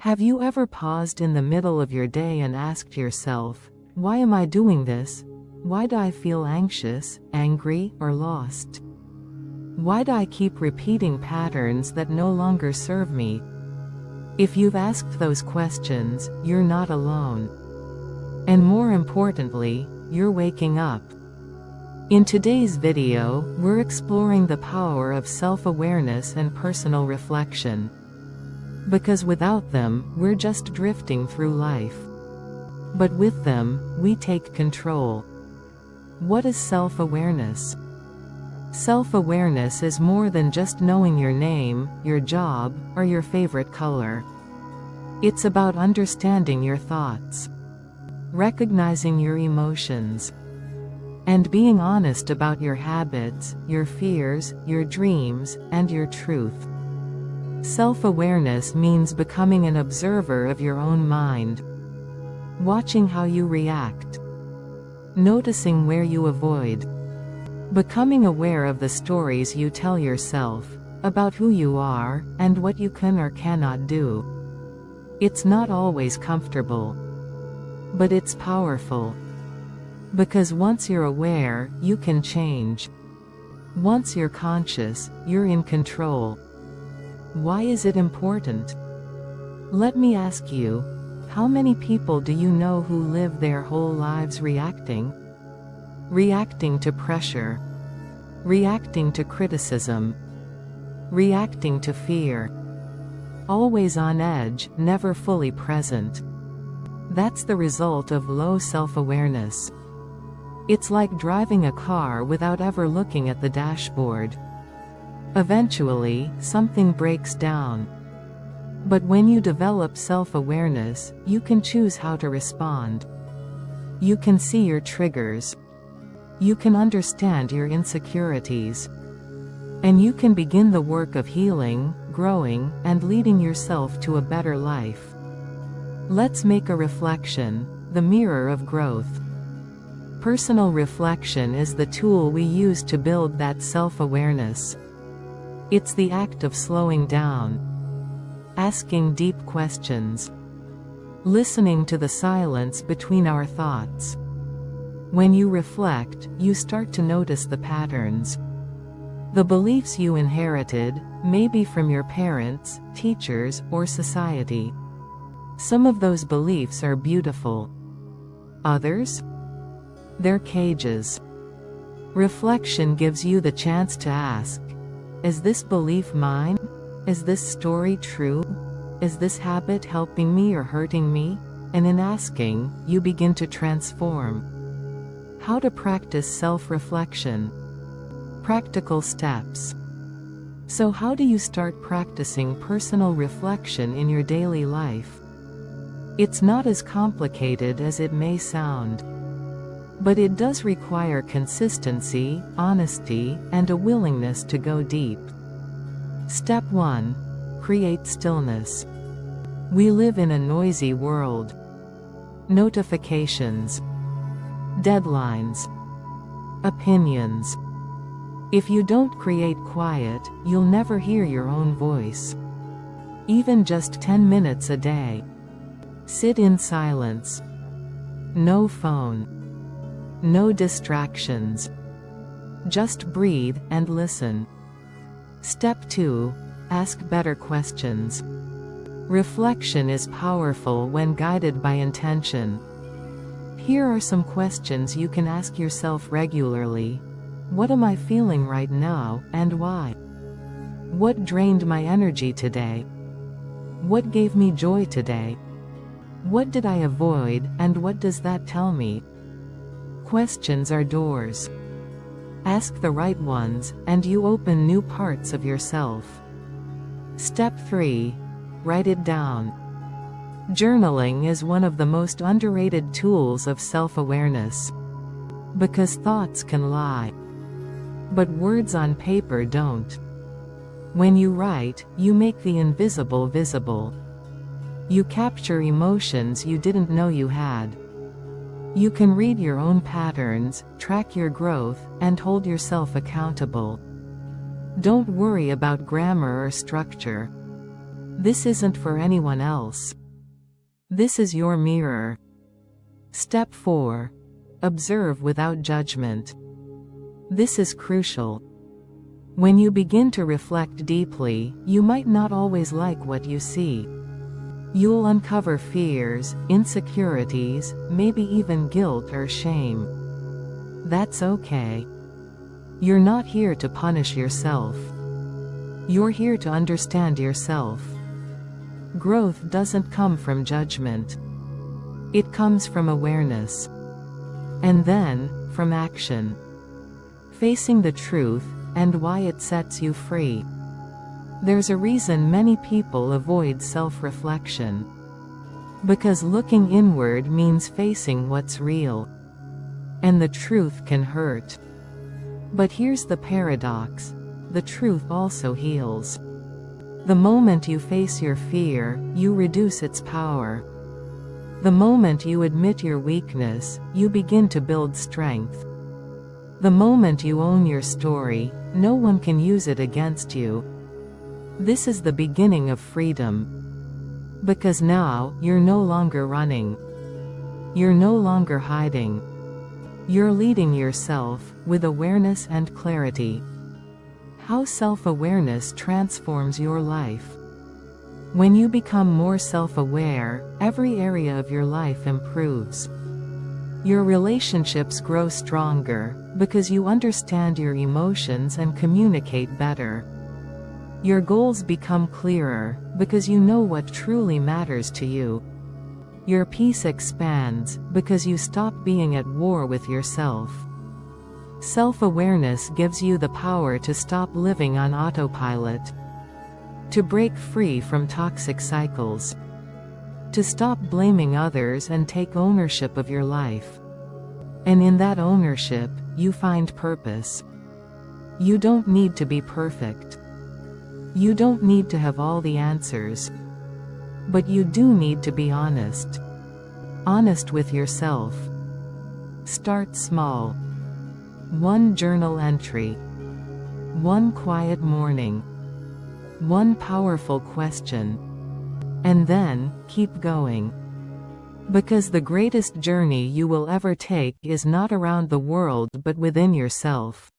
Have you ever paused in the middle of your day and asked yourself, why am I doing this? Why do I feel anxious, angry, or lost? Why do I keep repeating patterns that no longer serve me? If you've asked those questions, you're not alone. And more importantly, you're waking up. In today's video, we're exploring the power of self-awareness and personal reflection. Because without them, we're just drifting through life. But with them, we take control. What is self-awareness? Self-awareness is more than just knowing your name, your job, or your favorite color. It's about understanding your thoughts, recognizing your emotions, and being honest about your habits, your fears, your dreams, and your truth. Self-awareness means becoming an observer of your own mind, watching how you react, noticing where you avoid, becoming aware of the stories you tell yourself about who you are and what you can or cannot do. It's not always comfortable, but it's powerful. Because once you're aware, you can change. Once you're conscious, you're in control. Why is it important? Let me ask you, how many people do you know who live their whole lives reacting? Reacting to pressure, reacting to criticism, reacting to fear. Always on edge, never fully present. That's the result of low self-awareness. It's like driving a car without ever looking at the dashboard. Eventually, something breaks down. But when you develop self-awareness, you can choose how to respond. You can see your triggers. You can understand your insecurities. And you can begin the work of healing, growing, and leading yourself to a better life. Let's make a reflection, the mirror of growth. Personal reflection is the tool we use to build that self-awareness. It's the act of slowing down, asking deep questions, listening to the silence between our thoughts. When you reflect, you start to notice the patterns, the beliefs you inherited, maybe from your parents, teachers, or society. Some of those beliefs are beautiful. Others? They're cages. Reflection gives you the chance to ask, is this belief mine? Is this story true? Is this habit helping me or hurting me? And in asking, you begin to transform. How to practice self-reflection. Practical steps. So how do you start practicing personal reflection in your daily life? It's not as complicated as it may sound. But it does require consistency, honesty, and a willingness to go deep. Step 1. Create stillness. We live in a noisy world. Notifications, deadlines, opinions. If you don't create quiet, you'll never hear your own voice. Even just 10 minutes a day. Sit in silence. No phone. No distractions. Just breathe and listen. Step 2. Ask better questions. Reflection is powerful when guided by intention. Here are some questions you can ask yourself regularly. What am I feeling right now, and why? What drained my energy today? What gave me joy today? What did I avoid, and what does that tell me? Questions are doors. Ask the right ones, and you open new parts of yourself. Step 3. Write it down. Journaling is one of the most underrated tools of self-awareness. Because thoughts can lie. But words on paper don't. When you write, you make the invisible visible. You capture emotions you didn't know you had. You can read your own patterns, track your growth, and hold yourself accountable. Don't worry about grammar or structure. This isn't for anyone else. This is your mirror. Step 4. Observe without judgment. This is crucial. When you begin to reflect deeply, you might not always like what you see. You'll uncover fears, insecurities, maybe even guilt or shame. That's okay. You're not here to punish yourself. You're here to understand yourself. Growth doesn't come from judgment. It comes from awareness. And then, from action. Facing the truth, and why it sets you free. There's a reason many people avoid self-reflection. Because looking inward means facing what's real. And the truth can hurt. But here's the paradox. The truth also heals. The moment you face your fear, you reduce its power. The moment you admit your weakness, you begin to build strength. The moment you own your story, no one can use it against you. This is the beginning of freedom. Because now, you're no longer running. You're no longer hiding. You're leading yourself, with awareness and clarity. How self-awareness transforms your life. When you become more self-aware, every area of your life improves. Your relationships grow stronger, because you understand your emotions and communicate better. Your goals become clearer, because you know what truly matters to you. Your peace expands, because you stop being at war with yourself. Self-awareness gives you the power to stop living on autopilot. To break free from toxic cycles. To stop blaming others and take ownership of your life. And in that ownership, you find purpose. You don't need to be perfect. You don't need to have all the answers. But you do need to be honest. Honest with yourself. Start small. One journal entry. One quiet morning. One powerful question. And then, keep going. Because the greatest journey you will ever take is not around the world but within yourself.